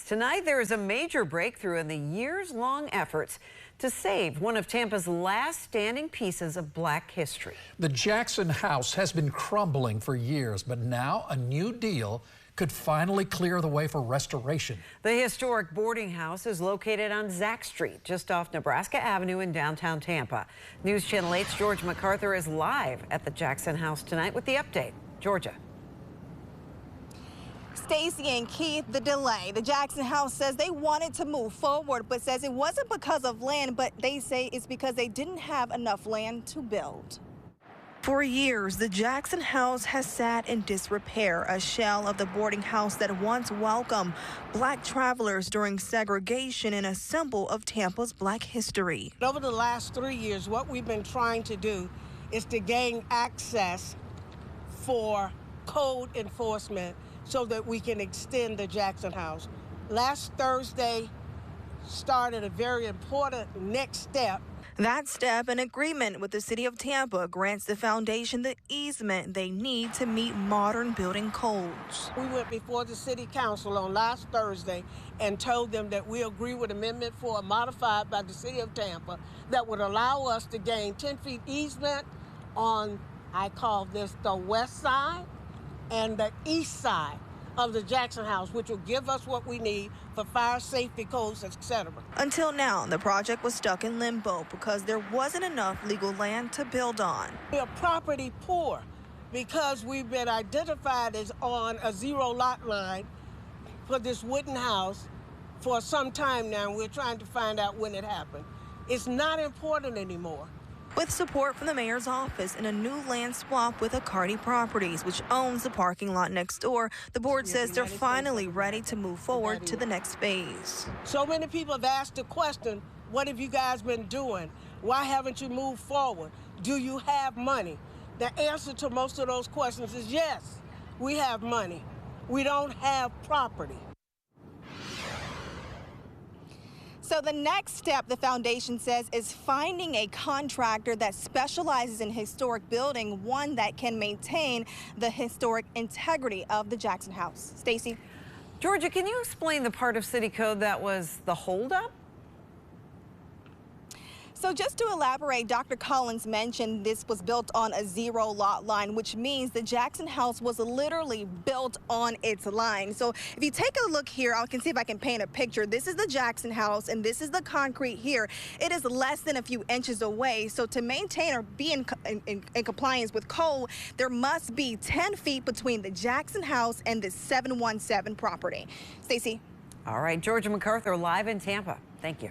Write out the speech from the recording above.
Tonight, there is a major breakthrough in the years-long efforts to save one of Tampa's last standing pieces of Black history. The Jackson House has been crumbling for years, but now a new deal could finally clear the way for restoration. The historic boarding house is located on Zack Street, just off Nebraska Avenue in downtown Tampa. News Channel 8's George MacArthur is live at the Jackson House tonight with the update. Georgia. Stacy and Keith, the delay. The Jackson House says they wanted to move forward, but says it wasn't because of land, but they say it's because they didn't have enough land to build. For years, the Jackson House has sat in disrepair, a shell of the boarding house that once welcomed Black travelers during segregation and a symbol of Tampa's Black history. Over the last 3 years, what we've been trying to do is to gain access for code enforcement so that we can extend the Jackson House. Last Thursday started a very important next step. That step, an agreement with the city of Tampa, grants the foundation the easement they need to meet modern building codes. We went before the city council on last Thursday and told them that we agree with Amendment 4 modified by the city of Tampa that would allow us to gain 10 feet easement on, I call this the west side, and the east side of the Jackson House, which will give us what we need for fire safety codes, etc. Until now, the project was stuck in limbo because there wasn't enough legal land to build on. We are property poor because we've been identified as on a zero lot line for this wooden house for some time now, and we're trying to find out when it happened. It's not important anymore. With support from the mayor's office and a new land swap with Accardi Properties, which owns the parking lot next door, the board says they're finally ready to move forward to the next phase. So many people have asked the question, what have you guys been doing? Why haven't you moved forward? Do you have money? The answer to most of those questions is yes, we have money. We don't have property. So the next step, the foundation says, is finding a contractor that specializes in historic building, one that can maintain the historic integrity of the Jackson House. Stacy? Georgia, can you explain the part of city code that was the holdup? So just to elaborate, Dr. Collins mentioned this was built on a zero lot line, which means the Jackson House was literally built on its line. So if you take a look here, I can see if I can paint a picture. This is the Jackson House and this is the concrete here. It is less than a few inches away. So to maintain or be in compliance with code, there must be 10 feet between the Jackson House and the 717 property. Stacy? All right, Georgia MacArthur live in Tampa. Thank you.